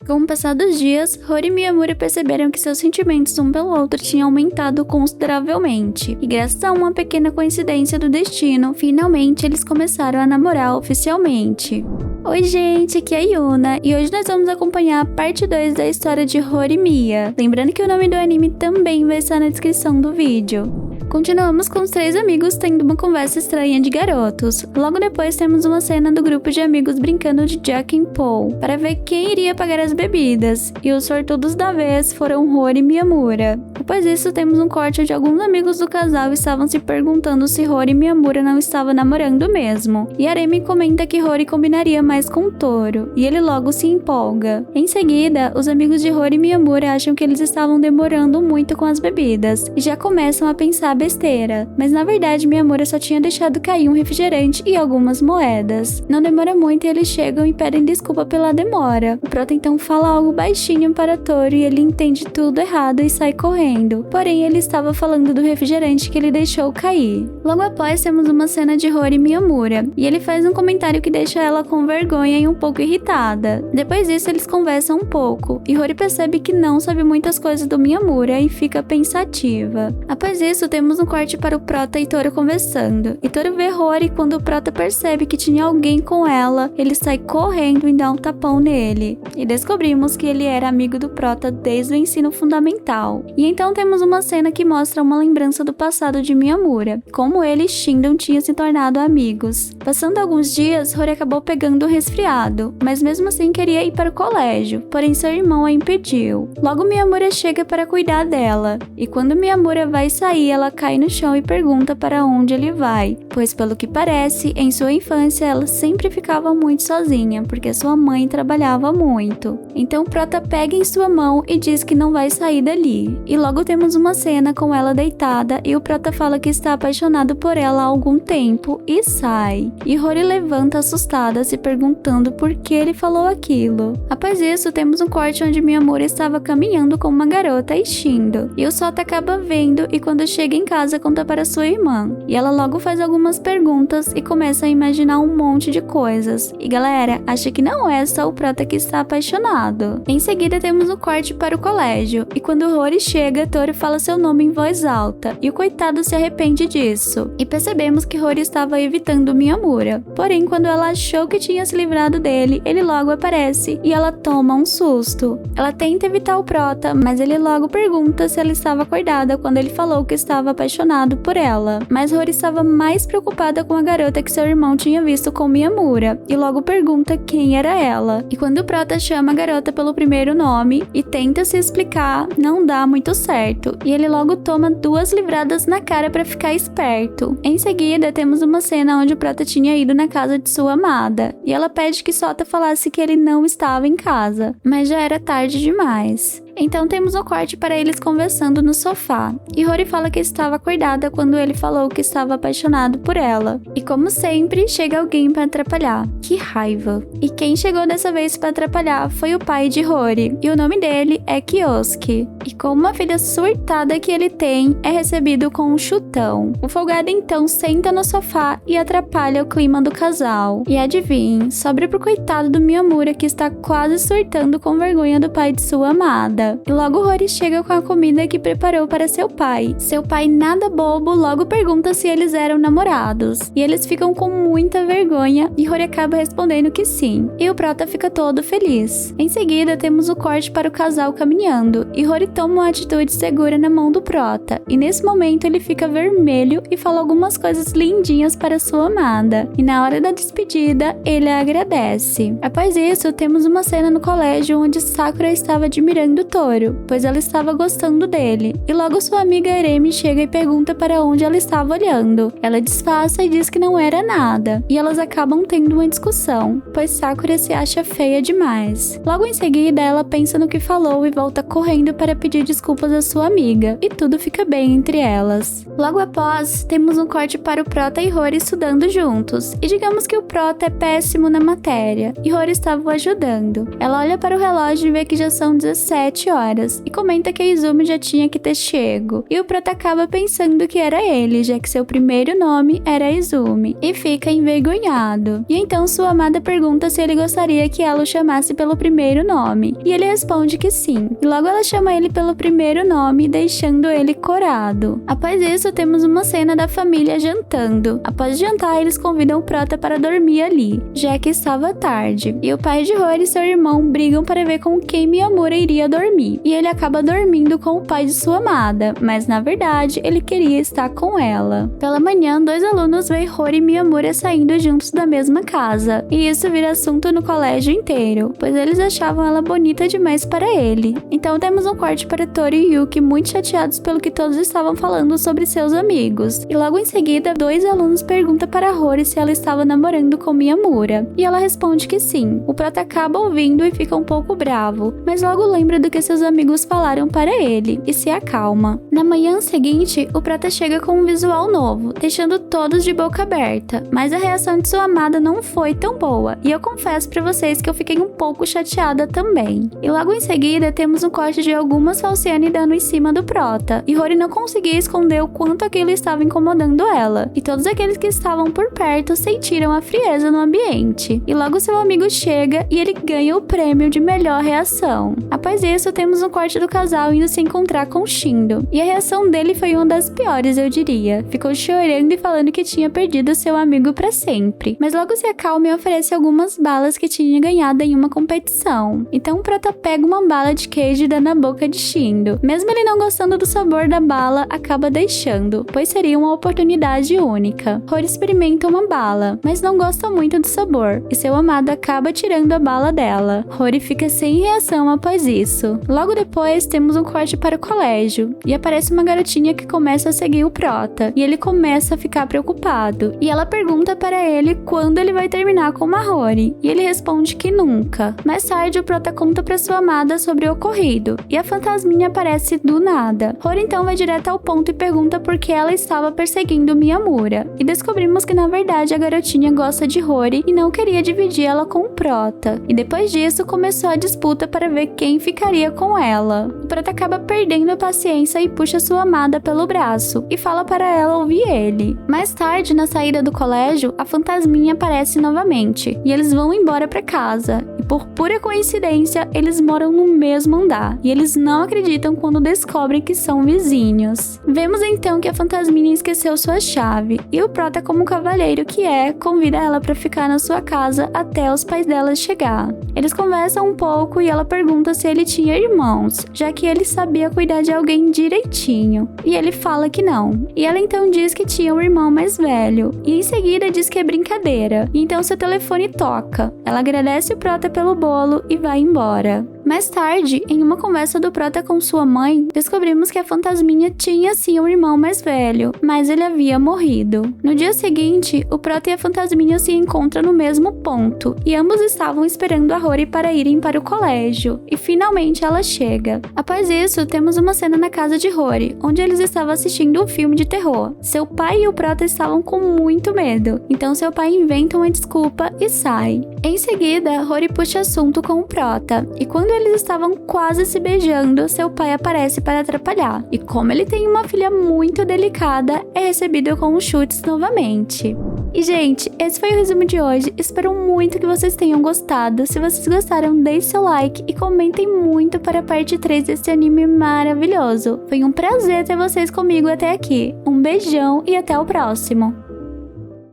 Com o passar dos dias, Rory e Miyamura perceberam que seus sentimentos um pelo outro tinham aumentado consideravelmente, e graças a uma pequena coincidência do destino, finalmente eles começaram a namorar oficialmente. Oi gente, aqui é a Yuna, e hoje nós vamos acompanhar a parte 2 da história de Rory e Mia. Lembrando que o nome do anime também vai estar na descrição do vídeo. Continuamos com os 3 amigos tendo uma conversa estranha de garotos. Logo depois temos uma cena do grupo de amigos brincando de Jack and Paul, para ver quem iria pagar as bebidas, e os sortudos da vez foram Rory e Miyamura. Depois disso temos um corte onde alguns amigos do casal estavam se perguntando se Rory e Miyamura não estavam namorando mesmo, e Aremi comenta que Rory combinaria mais com Toro, e ele logo se empolga. Em seguida, os amigos de Rory e Miyamura acham que eles estavam demorando muito com as bebidas, e já começam a pensar besteira, mas na verdade Miyamura só tinha deixado cair um refrigerante e algumas moedas. Não demora muito e eles chegam e pedem desculpa pela demora. O prota então fala algo baixinho para Toro e ele entende tudo errado e sai correndo, porém ele estava falando do refrigerante que ele deixou cair. Logo após temos uma cena de Rory e Miyamura, e ele faz um comentário que deixa ela com vergonha e um pouco irritada. Depois disso eles conversam um pouco, e Rory percebe que não sabe muitas coisas do Miyamura e fica pensativa. Após isso temos um corte para o Prota e Toro conversando, e Toro vê Rory quando o Prota percebe que tinha alguém com ela, ele sai correndo e dá um tapão nele, e descobrimos que ele era amigo do Prota desde o ensino fundamental. E então temos uma cena que mostra uma lembrança do passado de Miyamura, como ele e Shindon tinham se tornado amigos. Passando alguns dias, Rory acabou pegando um resfriado, mas mesmo assim queria ir para o colégio, porém seu irmão a impediu. Logo Miyamura chega para cuidar dela, e quando Miyamura vai sair, ela cai no chão e pergunta para onde ele vai, pois pelo que parece, em sua infância ela sempre ficava muito sozinha, porque sua mãe trabalhava muito. Então o Prota pega em sua mão e diz que não vai sair dali. E logo temos uma cena com ela deitada e o Prota fala que está apaixonado por ela há algum tempo e sai. E Rory levanta assustada, se perguntando por que ele falou aquilo. Após isso, temos um corte onde Miyamura estava caminhando com uma garota e Shindo, e o Sota acaba vendo e quando chega em casa conta para sua irmã, e ela logo faz algumas perguntas e começa a imaginar um monte de coisas. E galera, acha que não é só o Prota que está apaixonado. Em seguida temos um corte para o colégio, e quando Rory chega, Toro fala seu nome em voz alta, e o coitado se arrepende disso. E percebemos que Rory estava evitando Miyamura, porém quando ela achou que tinha se livrado dele, ele logo aparece e ela toma um susto. Ela tenta evitar o Prota, mas ele logo pergunta se ela estava acordada quando ele falou que estava apaixonado por ela. Mas Rory estava mais preocupada com a garota que seu irmão tinha visto com Miyamura, e logo pergunta quem era ela. E quando o Prota chama a garota pelo primeiro nome e tenta se explicar, não dá muito certo, e ele logo toma 2 livradas na cara para ficar esperto. Em seguida, temos uma cena onde o Prota tinha ido na casa de sua amada, e ela pede que Sota falasse que ele não estava em casa, mas já era tarde demais. Então temos um corte para eles conversando no sofá, e Rory fala que estava acordada quando ele falou que estava apaixonado por ela. E como sempre, chega alguém para atrapalhar. Que raiva! E quem chegou dessa vez para atrapalhar foi o pai de Rory, e o nome dele é Kyosuke. E com uma filha surtada que ele tem, é recebido com um chutão. O folgado então senta no sofá e atrapalha o clima do casal. E adivinhe, sobra pro coitado do Miyamura que está quase surtando com vergonha do pai de sua amada. E logo Rory chega com a comida que preparou para seu pai. Seu pai, nada bobo, logo pergunta se eles eram namorados. E eles ficam com muita vergonha e Rory acaba respondendo que sim. E o Prota fica todo feliz. Em seguida, temos o corte para o casal caminhando. E Rory toma uma atitude segura na mão do Prota. E nesse momento ele fica vermelho e fala algumas coisas lindinhas para sua amada. E na hora da despedida, ele a agradece. Após isso, temos uma cena no colégio onde Sakura estava admirando Toro, pois ela estava gostando dele, e logo sua amiga Aremi chega e pergunta para onde ela estava olhando. Ela disfarça e diz que não era nada, e elas acabam tendo uma discussão, pois Sakura se acha feia demais. Logo em seguida, ela pensa no que falou e volta correndo para pedir desculpas à sua amiga, e tudo fica bem entre elas. Logo após, temos um corte para o Prota e Rory estudando juntos, e digamos que o Prota é péssimo na matéria, e Rory estava o ajudando. Ela olha para o relógio e vê que já são 17 7 horas e comenta que a Izumi já tinha que ter chego. E o prota acaba pensando que era ele, já que seu primeiro nome era Izumi, e fica envergonhado. E então sua amada pergunta se ele gostaria que ela o chamasse pelo primeiro nome, e ele responde que sim. E logo ela chama ele pelo primeiro nome, deixando ele corado. Após isso, temos uma cena da família jantando. Após jantar, eles convidam o prota para dormir ali, já que estava tarde. E o pai de Rory e seu irmão brigam para ver com quem Miyamura iria dormir. E ele acaba dormindo com o pai de sua amada, mas na verdade ele queria estar com ela. Pela manhã, 2 alunos veem Rory e Miyamura saindo juntos da mesma casa. E isso vira assunto no colégio inteiro, pois eles achavam ela bonita demais para ele. Então temos um corte para Tori e Yuki muito chateados pelo que todos estavam falando sobre seus amigos. E logo em seguida, 2 alunos perguntam para Rory se ela estava namorando com Miyamura. E ela responde que sim. O prota acaba ouvindo e fica um pouco bravo, mas logo lembra do que seus amigos falaram para ele e se acalma. Na manhã seguinte, o prota chega com um visual novo, deixando todos de boca aberta, mas a reação de sua amada não foi tão boa, e eu confesso para vocês que eu fiquei um pouco chateada também. E logo em seguida, temos um corte de algumas Falciane dando em cima do prota, e Rory não conseguia esconder o quanto aquilo estava incomodando ela, e todos aqueles que estavam por perto sentiram a frieza no ambiente. E logo seu amigo chega e ele ganha o prêmio de melhor reação. Após isso, temos um corte do casal indo se encontrar com Shindo, e a reação dele foi uma das piores, eu diria. Ficou chorando e falando que tinha perdido seu amigo para sempre, mas logo se acalma e oferece algumas balas que tinha ganhado em uma competição. Então o prota pega uma bala de queijo e dá na boca de Shindo. Mesmo ele não gostando do sabor da bala, acaba deixando, pois seria uma oportunidade única. Rory experimenta uma bala, mas não gosta muito do sabor, e seu amado acaba tirando a bala dela. Rory fica sem reação após isso. Logo depois, temos um corte para o colégio, e aparece uma garotinha que começa a seguir o prota, e ele começa a ficar preocupado. E ela pergunta para ele quando ele vai terminar com a Rory, e ele responde que nunca. Mais tarde, o prota conta para sua amada sobre o ocorrido, e a fantasminha aparece do nada. Rory então vai direto ao ponto e pergunta por que ela estava perseguindo Miyamura, e descobrimos que na verdade a garotinha gosta de Rory e não queria dividir ela com o prota. E depois disso, começou a disputa para ver quem ficaria com ela. O prota acaba perdendo a paciência e puxa sua amada pelo braço, e fala para ela ouvir ele. Mais tarde, na saída do colégio, a fantasminha aparece novamente, e eles vão embora para casa. E por pura coincidência, eles moram no mesmo andar, e eles não acreditam quando descobrem que são vizinhos. Vemos então que a fantasminha esqueceu sua chave, e o prota, como cavalheiro que é, convida ela para ficar na sua casa até os pais dela chegar. Eles conversam um pouco e ela pergunta se ele tinha irmãos, já que ele sabia cuidar de alguém direitinho, e ele fala que não. E ela então diz que tinha um irmão mais velho, e em seguida diz que é brincadeira, e então seu telefone toca. Ela agradece o prota pelo bolo e vai embora. Mais tarde, em uma conversa do prota com sua mãe, descobrimos que a fantasminha tinha sim um irmão mais velho, mas ele havia morrido. No dia seguinte, o prota e a fantasminha se encontram no mesmo ponto, e ambos estavam esperando a Rory para irem para o colégio, e finalmente ela chega. Após isso, temos uma cena na casa de Rory, onde eles estavam assistindo um filme de terror. Seu pai e o prota estavam com muito medo, então seu pai inventa uma desculpa e sai. Em seguida, Rory puxa assunto com o prota, e quando eles estavam quase se beijando, seu pai aparece para atrapalhar. E como ele tem uma filha muito delicada, é recebido com chutes novamente. E, gente, esse foi o resumo de hoje. Espero muito que vocês tenham gostado. Se vocês gostaram, deixe seu like e comentem muito para a parte 3 desse anime maravilhoso. Foi um prazer ter vocês comigo até aqui. Um beijão e até o próximo!